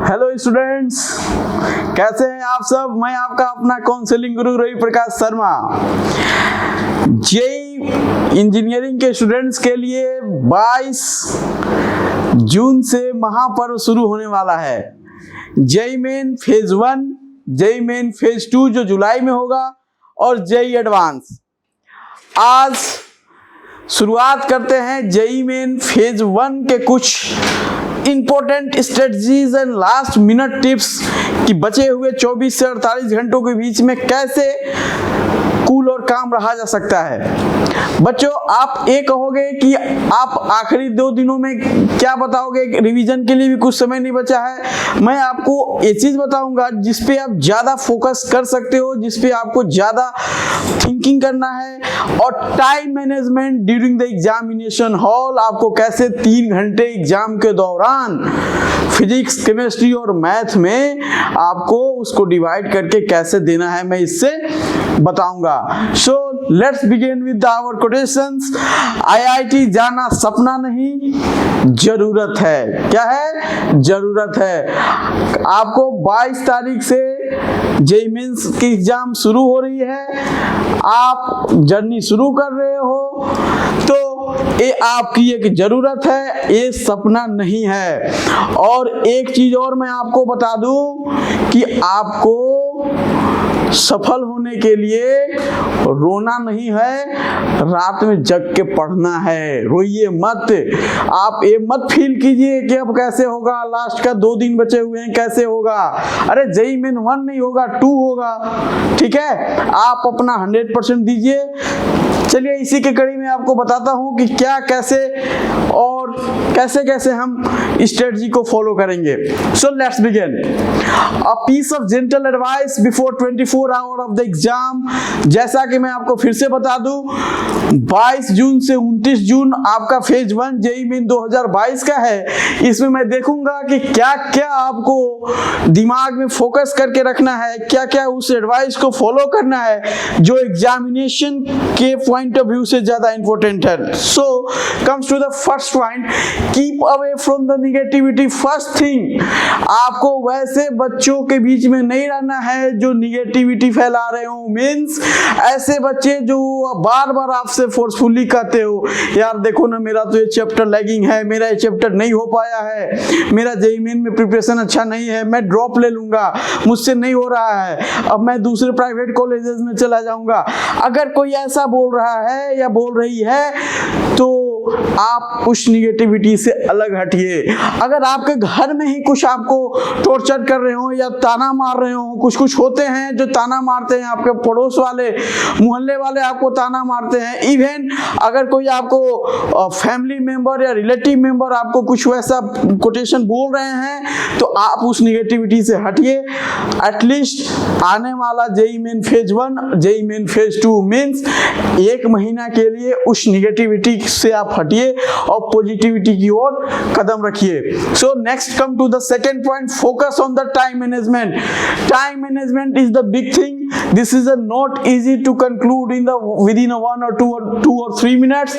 Hello students, कैसे हैं आप सब। मैं आपका अपना काउंसलिंग गुरु रवि प्रकाश शर्मा। जेईई इंजीनियरिंग के स्टूडेंट्स के लिए 22 जून से महापर्व शुरू होने वाला है। JEE main phase 1, JEE main phase 2 जो जुलाई में होगा और जेईई एडवांस। आज शुरुआत करते हैं जेईई मेन फेज 1 के कुछ important strategies and last minute tips कि बचे हुए 24 से 48 घंटों के बीच में कैसे कूल और काम रहा जा सकता है। बच्चों, आप ये कहोगे कि आप आखिरी 2 दिनों में क्या बताओगे, रिवीजन के लिए भी कुछ समय नहीं बचा है। मैं आपको ये चीज बताऊंगा जिसपे आप ज्यादा फोकस कर सकते हो, जिसपे आपको ज्यादा थिंकिंग करना है। और time management during the examination hall, आपको कैसे 3 घंटे एग्जाम के दौरान फिजिक्स, केमिस्ट्री और मैथ में आपको उसको डिवाइड करके कैसे देना है, मैं इससे बताऊंगा। So let's begin with our quotations. IIT जाना सपना नहीं, जरूरत है। क्या है? जरूरत है। आपको 22 तारीख से जेईई मेंस की एग्जाम शुरू हो रही है। आप जर्नी शुरू कर रहे हो तो ये आपकी एक जरूरत है, ये सपना नहीं है। और एक चीज और मैं आपको बता दूं कि आपको सफल होने के लिए रोना नहीं है, रात में जग के पढ़ना है। रोइए मत। आप ये मत फील कीजिए कि अब कैसे होगा, लास्ट का 2 दिन बचे हुए हैं, कैसे होगा। अरे जेईई मेन 1 नहीं होगा, 2 होगा। ठीक है, आप अपना 100% दीजिए। चलिए इसी के कड़ी में आपको बताता हूं कि क्या, कैसे और कैसे हम स्ट्रेटजी को फॉलो करेंगे। So let's begin. A piece of gentle advice before 24 hour of the exam. जैसा कि मैं आपको फिर से बता दूं, 22 जून से 29 जून आपका फेज 1 जेईई मेन 2022 का है। इसमें मैं देखूंगा कि क्या क्या आपको दिमाग में फोकस करके रखना है, क्या क्या उस एडवाइस को फॉलो करना है जो एग्जामिनेशन के पॉइंट ऑफ व्यू से ज्यादा इंपॉर्टेंट है। So comes to the first point, keep away from the negativity. First thing, आपको वैसे बच्चों के बीच में नहीं रहना है जो निगेटिविटी फैला रहे हो। मींस ऐसे बच्चे जो बार बार आपसे फोर्सफुली कहते हो, यार देखो ना मेरा तो ये चैप्टर लैगिंग है, मेरा ये चैप्टर नहीं हो पाया है, मेरा जेईई मेन में प्रिपरेशन अच्छा नहीं है, मैं ड्रॉप ले लूंगा, मुझसे नहीं हो रहा है, अब मैं दूसरे प्राइवेट कॉलेजेस में चला जाऊंगा। अगर कोई ऐसा बोल रहा है या बोल रही है तो आप उस निगेटिविटी से अलग हटिए। अगर आपके घर में ही कुछ आपको टॉर्चर कर रहे हो या ताना मार रहे हो, कुछ होते हैं जो ताना मारते हैं, आपके पड़ोस वाले, मोहल्ले वाले आपको ताना मारते हैं। इवन अगर कोई आपको फैमिली मेंबर या रिलेटिव मेंबर आपको कुछ वैसा कोटेशन बोल रहे हैं तो आप उस निगेटिविटी से हटिए। एटलीस्ट आने वाला JEE main phase 1, JEE main phase 2 means 1 महीना के लिए उस निगेटिविटी से आप हटिए और पॉजिटिविटी की ओर कदम रखिए। So next come to the second point, focus on the time management. Time management is the big thing. This is not easy to conclude in the within 1 or 2 or 3 minutes.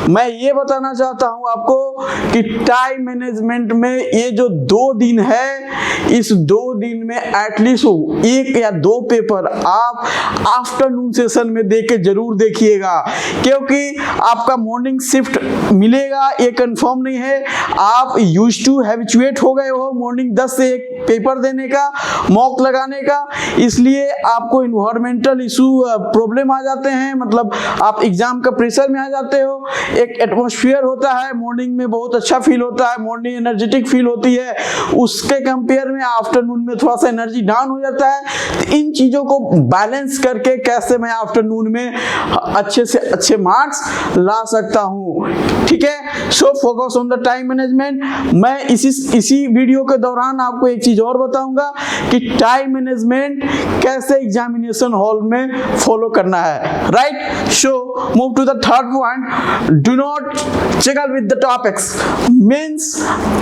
मैं ये बताना चाहता हूं आपको कि टाइम मैनेजमेंट में ये जो 2 दिन है, इस 2 दिन में एटलीस्ट 1 या 2 पेपर आप आफ्टरनून सेशन में देके जरूर देखिएगा, क्योंकि आपका मॉर्निंग शिफ्ट मिलेगा ये कंफर्म नहीं है। आप यूज्ड टू हैबिचुएट हो गए हो मॉर्निंग 10 से 1 पेपर देने का, मॉक लगाने का, इसलिए आपको इन्वायरमेंटल इशू प्रॉब्लम आ जाते हैं, मतलब आप एग्जाम का प्रेशर में आ जाते हो। एक एटमॉस्फेयर होता है मॉर्निंग में, बहुत अच्छा फील होता है, मॉर्निंग एनर्जेटिक फील होती है, उसके कंपेयर में आफ्टरनून में थोड़ा सा एनर्जी डाउन हो जाता है। तो इन चीजों को बैलेंस करके कैसे मैं आफ्टरनून में अच्छे से अच्छे मार्क्स ला सकता हूं। ठीक है, so focus on the time management. मैं इसी वीडियो के दौरान आपको एक चीज और बताऊंगा कि टाइम मैनेजमेंट कैसे एग्जामिनेशन हॉल में फॉलो करना है। Right, so move to the third point, do not juggle with the topics. Means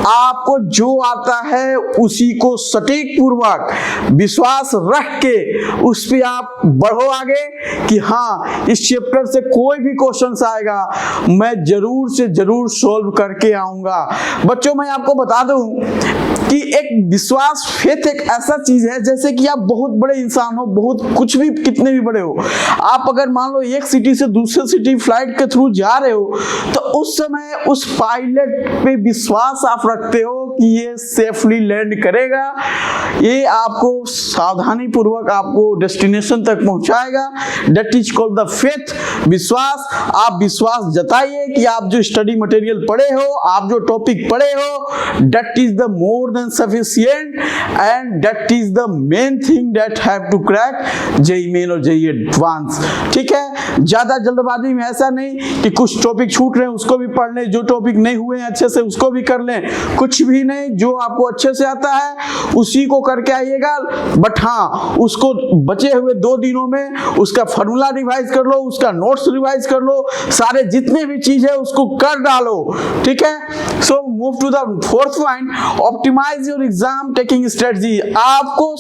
आपको जो आता है उसी को सटीक पूर्वक विश्वास रख के उस पे आप बढ़ो आगे कि हाँ इस चैप्टर से कोई भी क्वेश्चन आएगा मैं जरूर से जरूर सॉल्व करके आऊंगा। बच्चों, मैं आपको बता दूं कि एक विश्वास, फेथ एक ऐसा चीज है जैसे कि आप बहुत बड़े इंसान हो, बहुत कुछ भी, कितने भी बड़े हो, आप अगर मान लो एक सिटी से दूसरे सिटी फ्लाइट के थ्रू जा रहे हो तो उस समय उस पायलट पे विश्वास आप रखते हो कि ये सेफली लैंड करेगा, ये आपको सावधानी पूर्वक आपको डेस्टिनेशन तक पहुंचाएगा। That is called the faith, विश्वास। आप विश्वास जताइए कि आप जो स्टडी मटेरियल पढ़े हो, आप जो टॉपिक पढ़े हो, that is the more than sufficient and that is the main thing that have to crack JEE main और जेईई एडवांस। ठीक है, ज्यादा जल्दबाजी में ऐसा नहीं कि कुछ टॉपिक छूट रहे हैं उसको भी पढ़ लें, जो टॉपिक नहीं हुए हैं अच्छे से उसको भी कर लें, कुछ भी नहीं, जो आपको अच्छे से आता है उसी को करके आइएगा। बट हाँ, उसको बचे हुए 2 दिनों में उसका फॉर्मूला रिवाइज कर लो, उसका नोट्स रिवाइज कर लो, सारे जितने भी चीज है उसको कर डालो। ठीक है, so move to the 4th point, optimize your exam taking strategy. आपको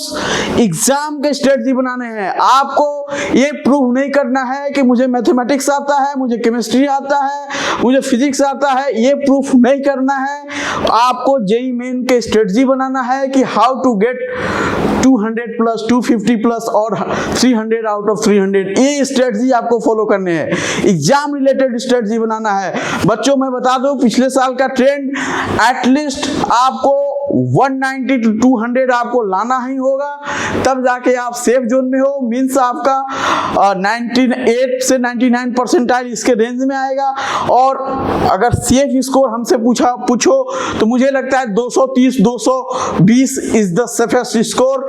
एग्जाम के स्ट्रेटजी बनाने हैं, आपको ये प्रूव नहीं करना है कि मुझे मैथमेटिक्स आता है, मुझे केमिस्ट्री आता है, मुझे फिजिक्स आता है, ये प्रूफ नहीं करना है। आपको जेईई मेन के स्ट्रेटजी बनाना है कि how to get 200 plus, 250 plus और 300 आउट ऑफ 300। ये स्ट्रेटजी आपको फॉलो करने हैं, एग्जाम रिलेटेड स्ट्रेटजी बनाना है। बच्चों मैं बता दूं, पिछले साल का ट्रेंड एटलीस्ट आपको 190 to 200 आपको लाना ही होगा, तब जाके आप सेफ जोन में हो। मीन्स आपका 98 से 99 परसेंटाइल इसके रेंज में आएगा। और अगर सेफ स्कोर हमसे पूछो तो मुझे लगता है 230 220 इज द सेफेस्ट स्कोर।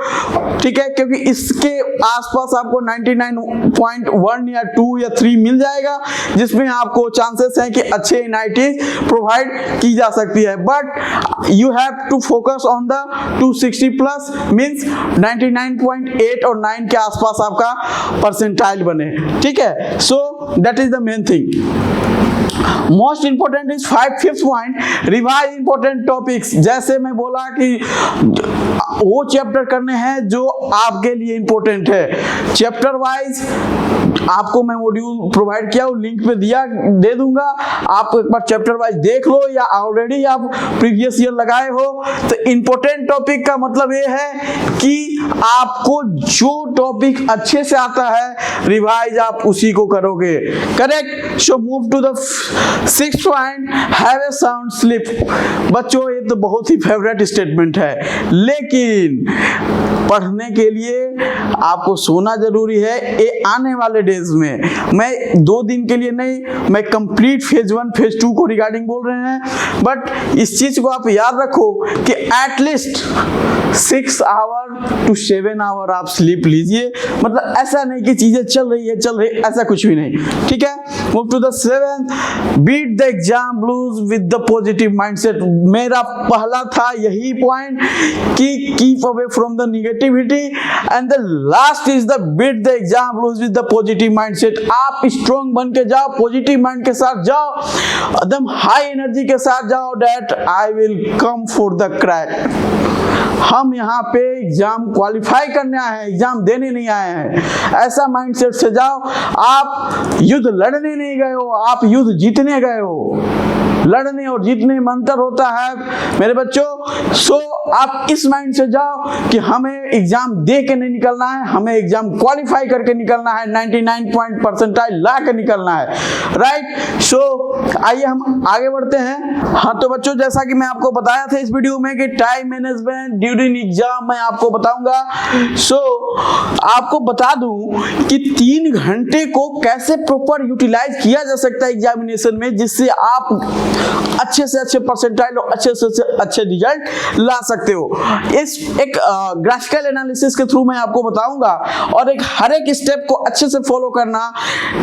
ठीक है, क्योंकि इसके आसपास आपको 99.1 या 2 या 3 मिल जाएगा, जिसमें आपको चांसेस हैं कि अच्छे एनआईटी प्रोवाइड की जा सकती है। But you have to focus on the 260 plus, means 99.8 और 9 के आसपास आपका परसेंटाइल बने। ठीक है, so that is the main thing. Most important is 5th point, revise important topics. जैसे मैं बोला कि वो चैप्टर करने हैं जो आपके लिए इंपोर्टेंट है। चैप्टर वाइज आपको मैं मॉड्यूल प्रोवाइड किया, वो लिंक पे दे दूंगा, आप एक बार चैप्टर वाइज देख लो, या ऑलरेडी आप प्रीवियस ईयर लगाए हो। तो इंपोर्टेंट टॉपिक का मतलब ये है कि आपको जो टॉपिक अच्छे से आता है रिवाइज आप उसी को करोगे। Correct, so move to the 6th point, have a sound sleep. बच्चों ये तो बहुत ही फेवरेट स्टेटमेंट है, लेकिन पढ़ने के लिए आपको सोना जरूरी है। ये आने वाले डेज में, मैं 2 दिन के लिए नहीं, मैं कंप्लीट फेज 1 फेज 2 को रिगार्डिंग बोल रहे हैं। बट इस चीज को आप याद रखो कि एटलीस्ट 6 आवर टू 7 आवर आप स्लीप लीजिए। मतलब ऐसा नहीं कि चीजें चल रही है ऐसा कुछ भी नहीं। ठीक है, move to the 7th, beat the exam blues with the positive mindset. मेरा पहला था यही पॉइंट कि keep away from the negativity, and the last is the beat the exam blues with the positive mindset. आप strong बन के जाओ, positive mind के साथ जाओ, एकदम हाई एनर्जी के साथ जाओ, that I will come for the crack. हम यहाँ पे एग्जाम क्वालिफाई करने आए हैं, एग्जाम देने नहीं आए हैं। ऐसा माइंडसेट से जाओ। आप युद्ध लड़ने नहीं गए हो, आप युद्ध जीतने गए हो। लड़ने और जीतने में अंतर होता है मेरे बच्चों। सो आप इस माइंड से जाओ कि हमें एग्जाम दे के नहीं निकलना है, हमें एग्जाम क्वालिफाई करके निकलना है, 99 पॉइंट परसेंटाइल ला के निकलना है। राइट, सो आइए हम आगे बढ़ते हैं। हाँ तो बच्चों, जैसा कि मैं आपको बताया था इस वीडियो में कि टाइम मैनेजमेंट ड्यूरिंग एग्जाम मैं आपको बताऊंगा। सो आपको बता दूं कि 3 घंटे को कैसे प्रॉपर यूटिलाइज किया जा सकता है एग्जामिनेशन में, जिससे आप अच्छे से अच्छे परसेंटाइल और अच्छे से अच्छे रिजल्ट ला सकते हो। इस एक ग्राफिकल एनालिसिस के थ्रू मैं आपको बताऊंगा, और एक हर एक स्टेप को अच्छे से फॉलो करना।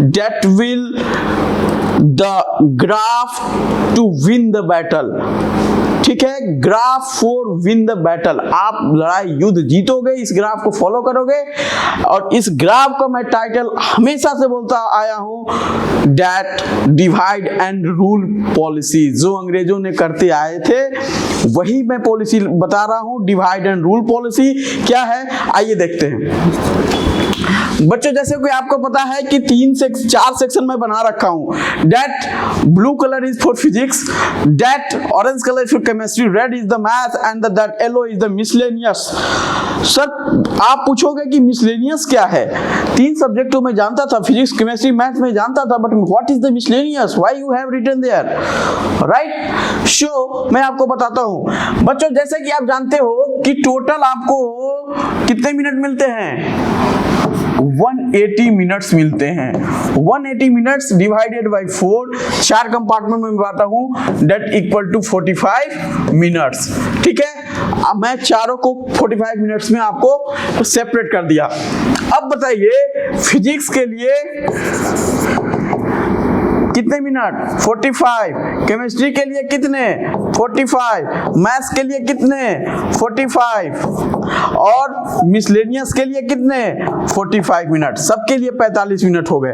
That will the graph to win the battle. ठीक है, graph for win the battle. आप लड़ाई युद्ध जीतोगे इस ग्राफ को फॉलो करोगे। और इस ग्राफ का मैं टाइटल हमेशा से बोलता आया हूं, that divide and rule policy. जो अंग्रेजों ने करते आए थे वही मैं पॉलिसी बता रहा हूं। डिवाइड एंड रूल पॉलिसी क्या है, आइए देखते हैं। बच्चों जैसे कि आपको पता है कि 4 सेक्शन में बना रखा हूं। That blue colour is for physics, that orange colour is for chemistry, red is the math and that yellow is the miscellaneous. Sir आप पूछोगे कि मिसलेनियस क्या है? 3 सब्जेक्टों में जानता था, फिजिक्स केमिस्ट्री मैथ में जानता था, but what is the miscellaneous, why you have written there, right? So मैं आपको बताता हूं बच्चों, जैसे कि आप जानते हो कि टोटल आपको कितने मिनट मिलते हैं? 180 मिनट्स मिलते हैं। 180 मिनट्स डिवाइडेड बाय 4, 4 कंपार्टमेंट में बांटा हूं, दैट इक्वल टू 45 मिनट्स। ठीक है, अब मैं चारों को 45 मिनट्स में आपको सेपरेट कर दिया। अब बताइए फिजिक्स के लिए कितने मिनट? 45। केमिस्ट्री के लिए कितने? 45। मैथ्स के लिए कितने? 45। और मिसलेनियस के लिए कितने? 45 मिनट। सबके लिए 45 मिनट हो गए।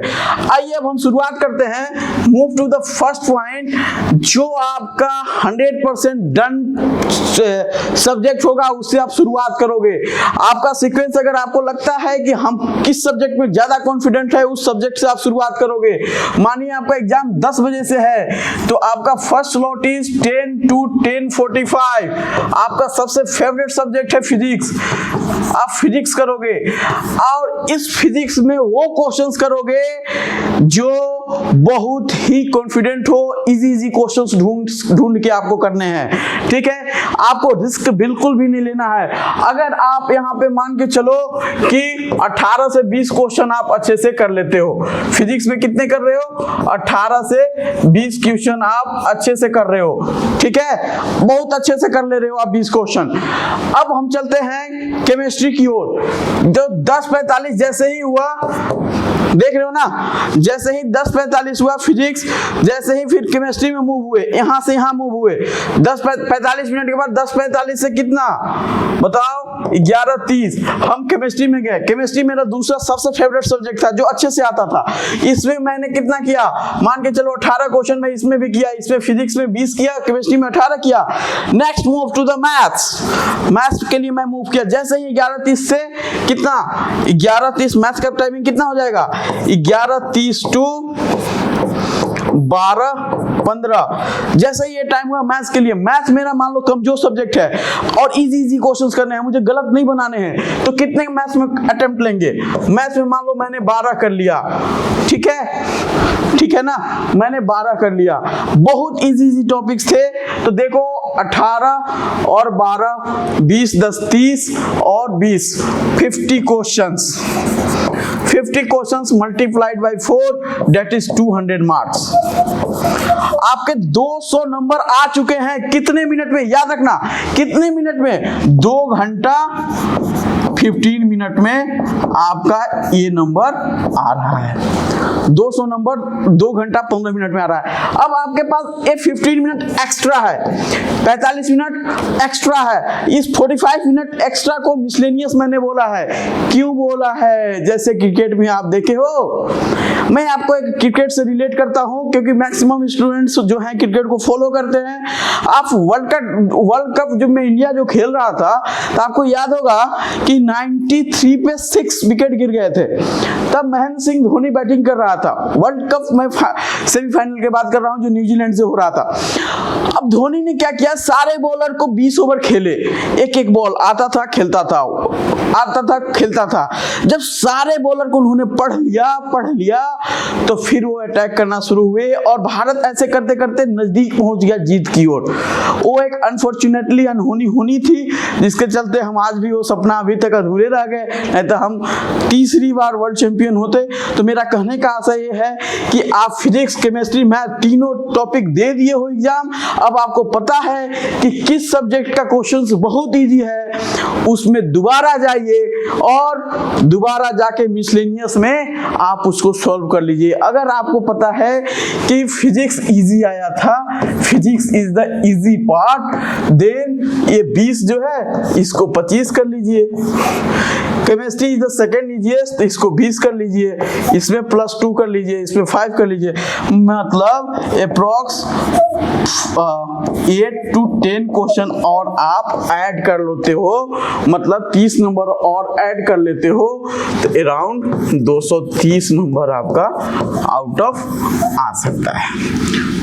आइए अब हम शुरुआत करते हैं। Move to the first point, जो आपका 100% डन सब्जेक्ट होगा, उससे आप शुरुआत करोगे। आपका सीक्वेंस अगर आपको लगता है कि हम किस सब्जेक्ट में ज्यादा कॉन्फिडेंट है, उस सब्जेक्ट से आप शुरुआत करोगे। मानिए आपका एग्जाम 10 बजे से है, तो आपका फर्स्ट स्लॉट इज 10 to 10:45। आपका सबसे फेवरेट सब्जेक्ट है फिजिक्स, आप फिजिक्स करोगे और इस फिजिक्स में वो क्वेश्चंस करोगे जो बहुत ही कॉन्फिडेंट हो। इजी क्वेश्चंस ढूंढ के आपको करने हैं। ठीक है, आपको रिस्क बिल्कुल भी नहीं लेना है। अगर आप यहाँ पे मान के चलो कि 18 से 20 क्वेश्चन आप अच्छे से कर लेते हो, फिजिक्स में कितने कर रहे हो? 18 से 20 क्वेश्चन आप अच्छे से कर रहे हो। ठीक है, बहुत अच्छे से कर ले रहे हो आप 20 क्वेश्चन। अब हम चलते हैं केमिस्ट्री की ओर। जो 10:45 जैसे ही हुआ, देख रहे हो ना, जैसे ही 10:45 हुआ फिजिक्स, जैसे ही फिर केमिस्ट्री में मूव हुए, यहां से यहां मूव हुए। 45 मिनट के बाद 10:45 से कितना बताओ? 11:30 हम केमिस्ट्री में गए। केमिस्ट्री मेरा दूसरा सबसे फेवरेट सब्जेक्ट था, जो अच्छे से आता था। इसमें मैंने कितना किया? मान के चलो 18 क्वेश्चन में इसमें भी किया, इसमें फिजिक्स में 20 किया, केमिस्ट्री में 18 किया। Next move to the maths. Maths के लिए मैं मूव किया, जैसे ही 11:30 से कितना? 11:30 मैथ्स का टाइमिंग कितना हो जाएगा? 11:30 to 12:15। जैसे ये टाइम हुआ मैथ्स के लिए, मैथ्स मेरा मान लो कमजोर सब्जेक्ट है और इजी क्वेश्चंस करने हैं, मुझे गलत नहीं बनाने हैं, तो कितने मैथ्स में अटेम्प्ट लेंगे? मैथ्स में मान लो मैंने 12 कर लिया। ठीक है ना, मैंने 12 कर लिया। बहुत इजी टॉपिक्स थे, तो देखो 18 और 12 20 10 30 और 20 50 questions. 50 questions multiplied by 4, that is 200 marks. आपके 200 नंबर आ चुके हैं कितने मिनट में? याद रखना, कितने मिनट में? 2 घंटा 15 मिनट में आपका ये नंबर आ रहा है। 200 नंबर 2 घंटा 15 मिनट में आ रहा है। अब आपके पास ये 15 मिनट एक्स्ट्रा है, 45 मिनट एक्स्ट्रा है। इस 45 मिनट एक्स्ट्रा को मिसलेनियस मैंने बोला है। क्यों बोला है? जैसे क्रिकेट में आप देखे हो, मैं आपको एक क्रिकेट से रिलेट करता हूं, क्योंकि मैक्सिमम स्टूडेंट्स जो हैं क्रिकेट को फॉलो करते हैं। आप वर्ल्ड कप जब में इंडिया जो खेल रहा था, तो आपको याद होगा कि 93 पे 6 विकेट गिर गए थे। तब महेंद्र सिंह धोनी बैटिंग कर रहा था। वर्ल्ड कप में सेमीफाइनल की बात कर रहा हूं, जो न्यूजीलैंड से हो रहा था। अब धोनी ने क्या किया? सारे बॉलर को 20 ओवर खेले, एक बॉल आता था खेलता था। जब सारे बॉलर को उन्होंने पढ़ लिया, तो फिर वो अटैक करना शुरू हुए और भारत ऐसे करते करते नजदीक पहुंच गया जीत की ओर। वो एक अनफॉर्चुनेटली अनहोनी होनी थी, जिसके चलते हम आज भी वो सपना अभी तक अधूरे रह गए, नहीं तो हम तीसरी बार वर्ल्ड चैंपियन होते। तो मेरा कहने का आशय ये है कि आप फिजिक्स केमिस्ट्री मैथ तीनों टॉपिक दे दिए हो एग्जाम। अब आपको पता है कि किस सब्जेक्ट का क्वेश्चंस बहुत इजी है, उसमें दोबारा जाइए और दोबारा जाके मिसलेनियस में आप उसको सॉल्व कर लीजिए। अगर आपको पता है कि फिजिक्स इजी आया था, physics is the easy part, then ये 20 जो है इसको 25 कर लीजिए। Chemistry is the second easiest, इसको 20 कर लीजिए, इसमें +2 कर लीजिए, इसमें 5 कर लीजिए, मतलब अप्रॉक्स 8 to 10 क्वेश्चन और आप ऐड कर लेते हो, मतलब 30 नंबर और ऐड कर लेते हो, तो अराउंड 230 नंबर आपका आउट ऑफ आ सकता है,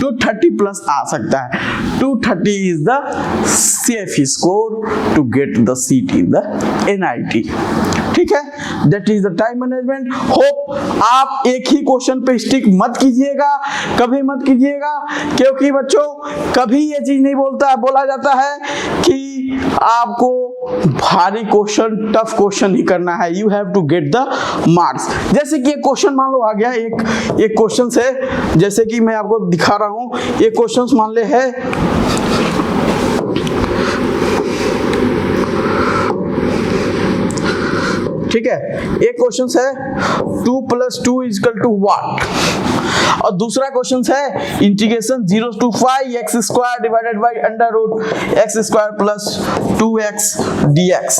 230 प्लस आ सकता है। 230 is the safe score to get the seat in the NIT। ठीक है, that is the time management. Hope आप एक ही क्वेश्चन पे स्टिक मत कीजिएगा, कभी मत कीजिएगा, क्योंकि बच्चों कभी ये चीज नहीं बोला जाता है कि आपको भारी क्वेश्चन, टफ क्वेश्चन ही करना है, you have to get the marks. जैसे कि एक क्वेश्चन मान लो आ गया, एक क्वेश्चन से, जैसे कि मैं आपको दिखा रहा हूं, एक क्वेश्चन मान ले है, ठीक है, एक क्वेश्चन है 2 + 2 = व्हाट, और दूसरा क्वेश्चन है integration 0 to 5x² / (x² + 2x dx।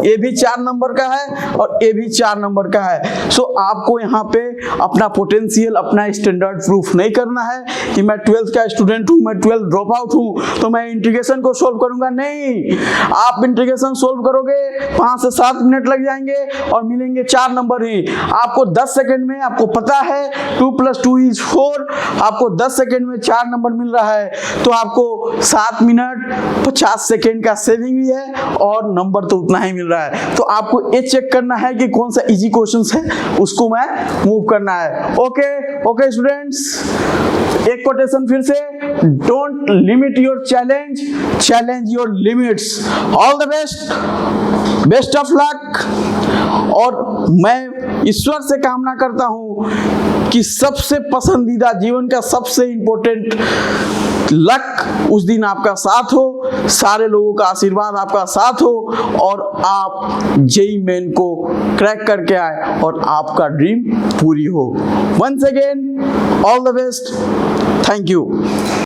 ये भी 4 नंबर का है और ये भी 4 नंबर का है। सो आपको यहाँ पे अपना पोटेंशियल, अपना स्टैंडर्ड प्रूफ नहीं करना है कि मैं 12th का स्टूडेंट हूँ, मैं 12th ड्रॉप आउट हूँ तो मैं इंटीग्रेशन को सोल्व करूंगा, नहीं। आप इंटीग्रेशन सोल्व करोगे 5 से 7 मिनट लग जाएंगे और मिलेंगे 4 नंबर ही। आपको 10 सेकंड में, आपको पता है 2 + 2 = 4, आपको 10 सेकंड में 4 नंबर मिल रहा है, तो आपको 7 मिनट 50 सेकंड का सेविंग भी है और नंबर तो उतना ही मिल रहा है। तो आपको ये चेक करना है कि कौन सा इजी क्वेश्चन है, उसको मैं मूव करना है। ओके स्टूडेंट्स, एक कोटेशन फिर से, don't limit your challenge, challenge your limits. All the best, best of luck. और मैं ईश्वर से कामना करता हूं कि सबसे पसंदीदा, जीवन का सबसे इंपॉर्टेंट लक उस दिन आपका साथ हो, सारे लोगों का आशीर्वाद आपका साथ हो और आप JEE मेन को क्रैक करके आए और आपका ड्रीम पूरी हो। Once again all the best, thank you.